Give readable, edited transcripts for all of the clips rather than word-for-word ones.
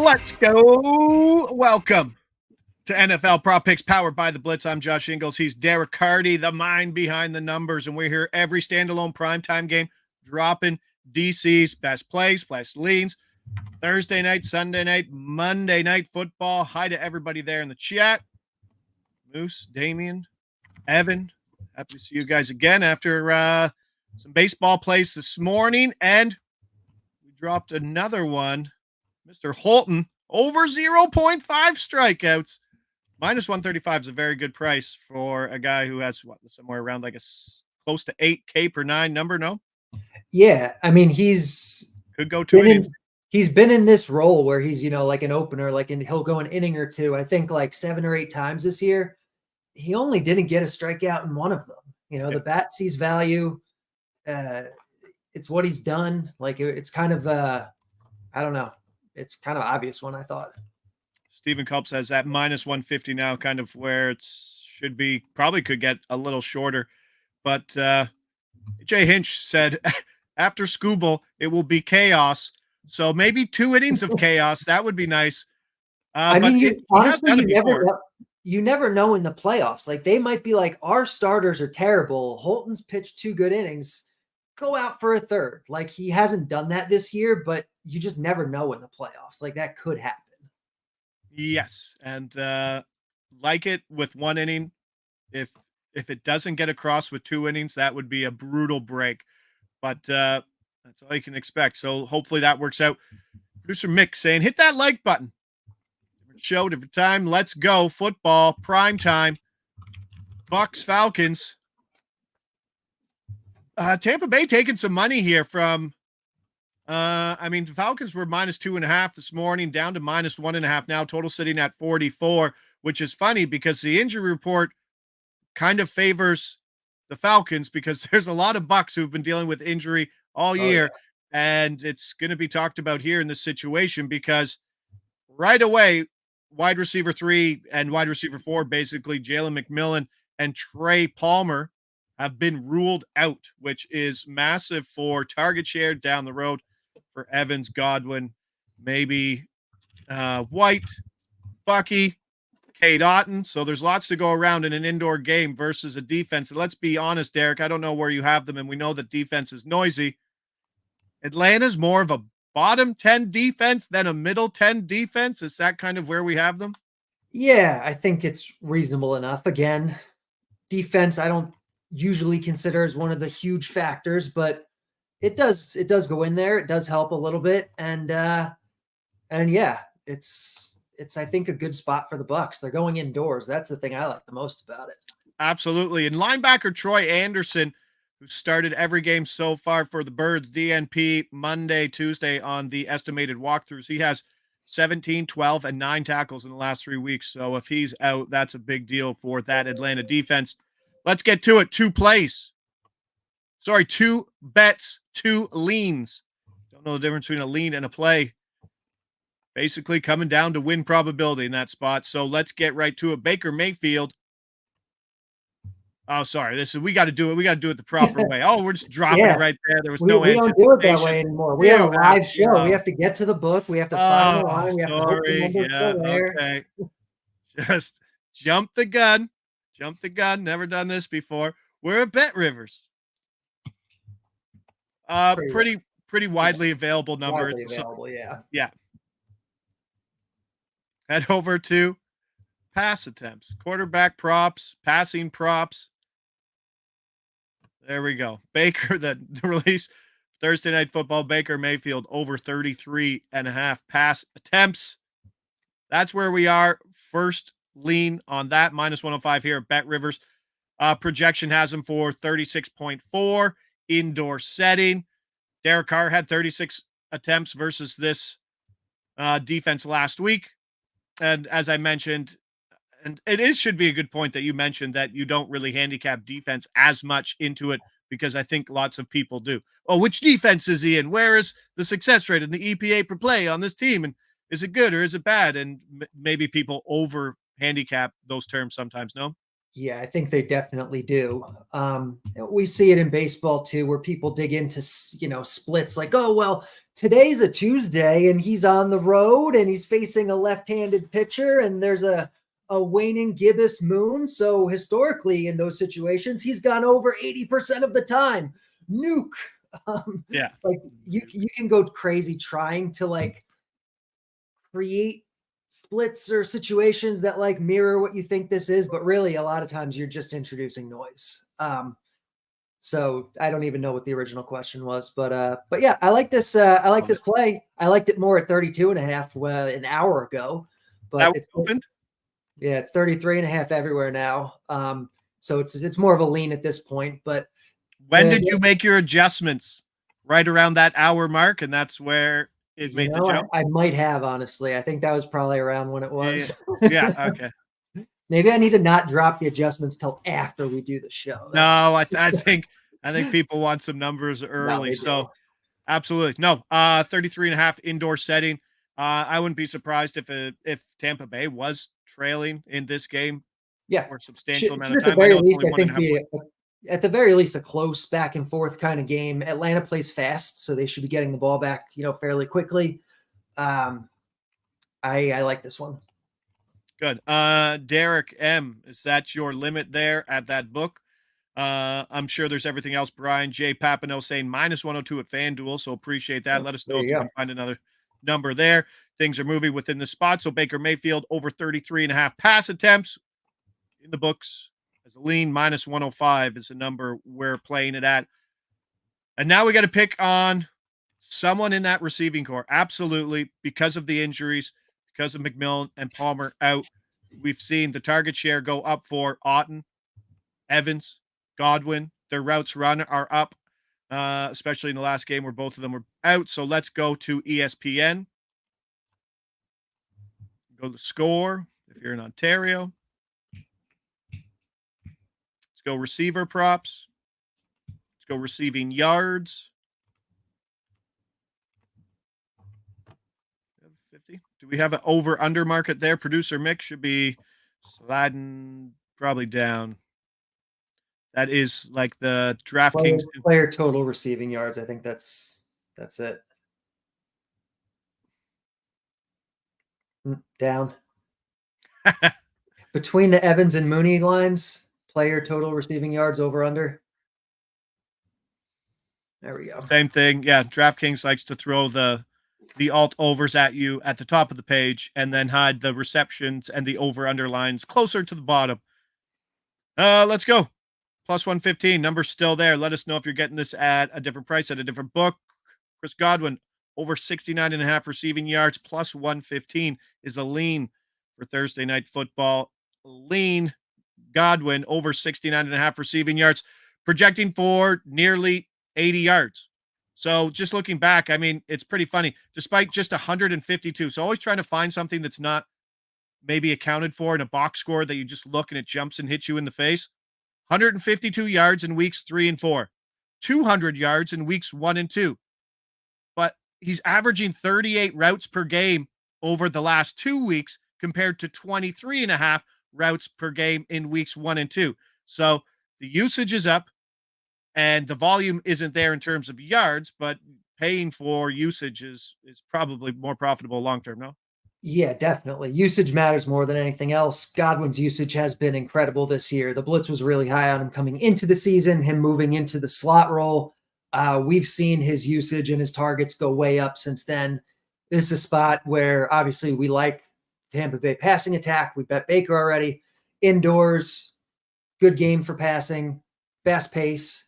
Let's go. Welcome to NFL Prop Picks powered by the Blitz. I'm Josh Ingles. He's Derek Carty, the mind behind the numbers. And we're here every standalone primetime game, dropping DC's best plays, best leans, Thursday night, Sunday night, Monday night football. Hi to everybody there in the chat. Moose, Damien, Evan. Happy to see you guys again after some baseball plays this morning. And we dropped another one. Mr. Holton, over 0.5 strikeouts. Minus 135 is a very good price for a guy who has somewhere around like close to 8K per 9 number, no? Yeah, I mean, he's could go 2 innings. He's been in this role where he's, like an opener, he'll go an inning or two. I think like 7 or 8 times this year. He only didn't get a strikeout in one of them. The bat sees value. It's what he's done. It's kind of, I don't know. It's kind of obvious one, I thought. Stephen Culp says that minus 150 now, kind of where it should be. Probably could get a little shorter. But Jay Hinch said, after Scooble, it will be chaos. So maybe 2 innings of chaos. That would be nice. You never know in the playoffs. They might be like, our starters are terrible. Holton's pitched 2 good innings. Go out for a third. He hasn't done that this year, but you just never know in the playoffs. That could happen. Yes. And like it with 1 inning, if it doesn't get across with 2 innings, that would be a brutal break. But that's all you can expect. So hopefully that works out. Producer Mick saying, hit that like button. Different show, different time. Let's go. Football, prime time. Bucks, Falcons. Tampa Bay taking some money here from, the Falcons were minus 2.5 this morning, down to minus 1.5 now, total sitting at 44, which is funny because the injury report kind of favors the Falcons because there's a lot of Bucks who've been dealing with injury all year. Yeah. And it's going to be talked about here in this situation because right away, wide receiver 3 and wide receiver 4, basically Jalen McMillan and Trey Palmer, have been ruled out, which is massive for target share down the road for Evans, Godwin, maybe White, Bucky, Cade Otton. So there's lots to go around in an indoor game versus a defense. And let's be honest, Derek, I don't know where you have them, and we know that defense is noisy. Atlanta's more of a bottom 10 defense than a middle 10 defense. Is that kind of where we have them? Yeah, I think it's reasonable enough. Again, defense, I don't usually consider as one of the huge factors, but it does go in there. It does help a little bit. And yeah, it's I think a good spot for the Bucks. They're going indoors. That's the thing I like the most about it. Absolutely. And linebacker Troy Anderson, who started every game so far for the Birds, DNP Monday, Tuesday on the estimated walkthroughs. He has 17, 12, and 9 tackles in the last 3 weeks. So if he's out, that's a big deal for that Atlanta defense. Let's get to it. 2 plays. 2 bets, 2 leans. Don't know the difference between a lean and a play. Basically coming down to win probability in that spot. So let's get right to it. Baker Mayfield. Oh, sorry. We got to do it. We got to do it the proper way. Oh, we're just dropping it right there. There was no anticipation. We don't do it that way anymore. We have a live show. We have to get to the book. We have to find the line. We have to hope the numbers go there. Okay. Just jump the gun. Jump the gun. Never done this before. We're at Bet Rivers. Pretty widely available number. Widely available, yeah. Yeah. Head over to pass attempts, quarterback props, passing props. There we go. Baker, the release Thursday Night Football, Baker Mayfield over 33.5 pass attempts. That's where we are. First lean on that, minus 105 here at Bet Rivers. Projection has him for 36.4 indoor setting. Derek Carr had 36 attempts versus this defense last week. And as I mentioned, and should be a good point that you mentioned that you don't really handicap defense as much into it because I think lots of people do. Oh, which defense is he in? Where is the success rate and the EPA per play on this team? And is it good or is it bad? And maybe people over handicap those terms sometimes, no? Yeah, I think they definitely do. We see it in baseball too, where people dig into, splits like, oh, well, today's a Tuesday and he's on the road and he's facing a left-handed pitcher and there's a waning gibbous moon. So historically in those situations, he's gone over 80% of the time. Nuke. Yeah. Like you can go crazy trying to like create splits or situations that like mirror what you think this is, but really a lot of times you're just introducing noise. So I don't even know what the original question was, but yeah, I like this. I like this play. I liked it more at 32.5 an hour ago, but That opened. Yeah, it's 33.5 everywhere now. So it's more of a lean at this point, but when did you make your adjustments? Right around that hour mark, and that's where it made the jump? I might have, honestly. I think that was probably around when it was. Yeah, okay. Maybe I need to not drop the adjustments till after we do the show. No, I think people want some numbers early. So absolutely. No, 33.5 indoor setting. I wouldn't be surprised if Tampa Bay was trailing in this game. Yeah. For a substantial amount of At the time. very least, I think at the very least, a close back and forth kind of game. Atlanta plays fast, so they should be getting the ball back, fairly quickly. I like this one. Good. Derek M, is that your limit there at that book? I'm sure there's everything else. Brian J. Papino saying -102 at FanDuel, so appreciate that. Let us know if you can find another number there. Things are moving within the spot. So Baker Mayfield over 33.5 pass attempts in the books as a lean. -105 is the number we're playing it at. And now we got to pick on someone in that receiving core. Absolutely. Because of the injuries, because of McMillan and Palmer out, we've seen the target share go up for Otten, Evans, Godwin. Their routes run are up, especially in the last game where both of them were out. So let's go to ESPN. Go to Score if you're in Ontario. Let's go receiver props. Let's go receiving yards. 50. Do we have an over-under market there? Producer Mick should be sliding probably down. That is like the DraftKings player total receiving yards. I think that's it. Down. Between the Evans and Mooney lines, player total receiving yards over under. There we go. Same thing. Yeah, DraftKings likes to throw the alt overs at you at the top of the page and then hide the receptions and the over under lines closer to the bottom. Let's go. +115. Number's still there. Let us know if you're getting this at a different price at a different book. Chris Godwin over 69.5 receiving yards +115 is a lean for Thursday Night Football. Lean Godwin over 69.5 receiving yards, projecting for nearly 80 yards. So just looking back, I mean, it's pretty funny. Despite just 152, so always trying to find something that's not maybe accounted for in a box score that you just look and it jumps and hits you in the face. 152 yards in weeks 3 and 4, 200 yards in weeks 1 and 2. But he's averaging 38 routes per game over the last 2 weeks compared to 23.5 routes per game in weeks 1 and 2. So the usage is up and the volume isn't there in terms of yards, but paying for usage is probably more profitable long-term, no? Yeah, definitely. Usage matters more than anything else. Godwin's usage has been incredible this year. The blitz was really high on him coming into the season, him moving into the slot role. We've seen his usage and his targets go way up since then. This is a spot where obviously we like Tampa Bay passing attack. We bet Baker already. Indoors, good game for passing, fast pace.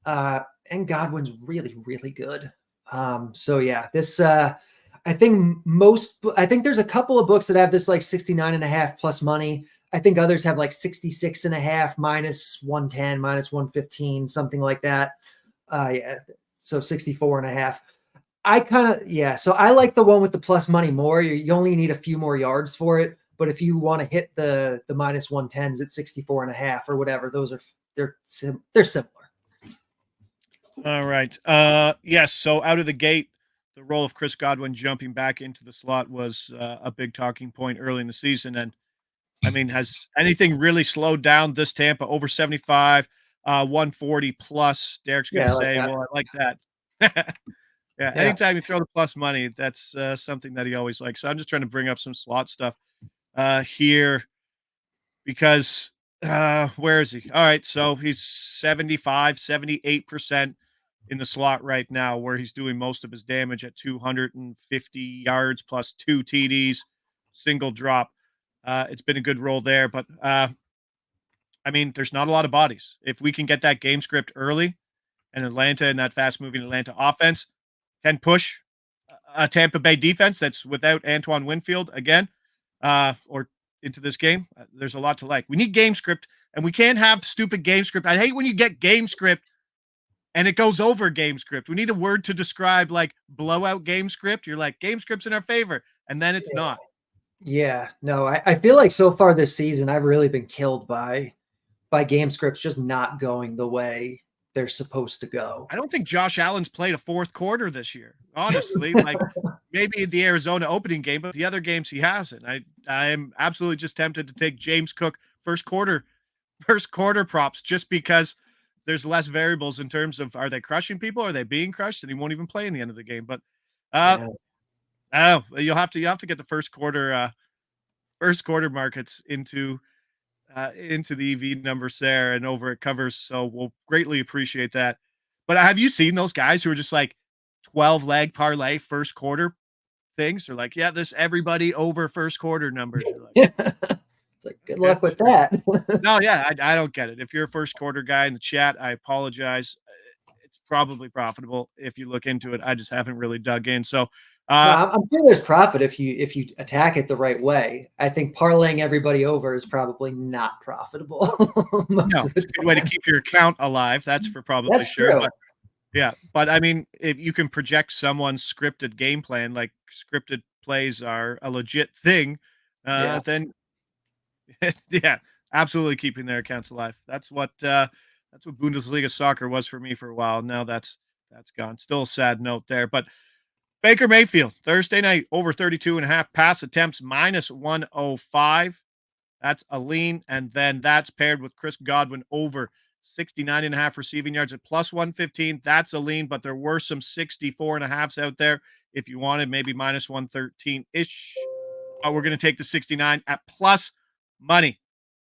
And Godwin's really, really good. So yeah, this I think there's a couple of books that have this like 69.5 plus money. I think others have like 66.5 -110, -115, something like that. Yeah. So 64.5. So I like the one with the plus money more. You only need a few more yards for it. But if you want to hit the -110s at 64.5 or whatever, they're similar. All right. Yes. So out of the gate, the role of Chris Godwin jumping back into the slot was a big talking point early in the season. And I mean, has anything really slowed down this Tampa over 75, 140 plus? Derek's going Yeah, to I like say, that. well, I like that. Yeah, Yeah. anytime you throw the plus money, that's something that he always likes. So I'm just trying to bring up some slot stuff here because where is he? All right, so he's 75, 78% in the slot right now, where he's doing most of his damage at 250 yards plus 2 TDs, single drop. It's been a good roll there, but I mean, there's not a lot of bodies. If we can get that game script early and Atlanta and that fast moving Atlanta offense can push a Tampa Bay defense that's without Antoine Winfield again, or into this game, there's a lot to like. We need game script, and we can't have stupid game script. I hate when you get game script and it goes over game script. We need a word to describe like blowout game script. You're like, game script's in our favor, and then it's not. Yeah. No, I feel like so far this season, I've really been killed by game scripts just not going the way they're supposed to go. I don't think Josh Allen's played a fourth quarter this year, honestly. Like maybe the Arizona opening game, but the other games he hasn't. I am absolutely just tempted to take James Cook first quarter props just because there's less variables in terms of are they crushing people, are they being crushed, and he won't even play in the end of the game. But Yeah. I don't know. You'll have to get the first quarter markets into the EV numbers there and over at covers. So we'll greatly appreciate that. But have you seen those guys who are just like 12 leg parlay first quarter things? They're like, yeah, this everybody over first quarter numbers. You're like, It's like, good luck with that. no, yeah, I don't get it. If you're a first quarter guy in the chat, I apologize. It's probably profitable if you look into it. I just haven't really dug in. So, No, I'm sure there's profit if you attack it the right way. I think parlaying everybody over is probably not profitable most no, of it's the a good way to time. keep your account alive. That's for probably That's sure. true. But yeah, but I mean, if you can project someone's scripted game plan, like scripted plays are a legit thing, Yeah. then yeah, absolutely keeping their accounts alive. That's what Bundesliga soccer was for me for a while. Now that's gone. Still a sad note there. But Baker Mayfield, Thursday night, over 32.5 pass attempts, minus 105. That's a lean. And then that's paired with Chris Godwin over 69.5 receiving yards at plus 115. That's a lean, but there were some 64.5s out there if you wanted maybe minus 113 ish. But we're going to take the 69 at plus money.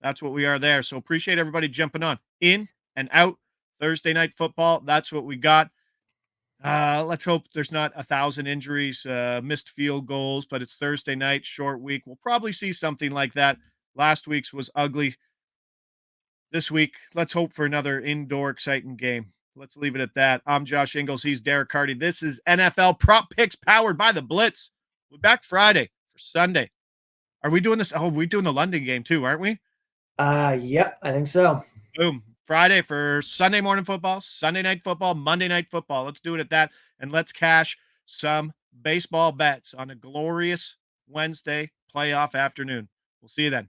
That's what we are there. So appreciate everybody jumping on in and out Thursday night football. That's what we got. Let's hope there's not 1,000 injuries, missed field goals, but it's Thursday night, short week. We'll probably see something like that. Last week's was ugly. This week, let's hope for another indoor exciting game. Let's leave it at that. I'm Josh Ingles. He's Derek Carty. This is NFL Prop Picks powered by the Blitz. We're back Friday for Sunday. Are we doing this? Oh, we're doing the London game too, aren't we? Yep, I think so. Boom. Friday for Sunday morning football, Sunday night football, Monday night football. Let's do it at that. And let's cash some baseball bets on a glorious Wednesday playoff afternoon. We'll see you then.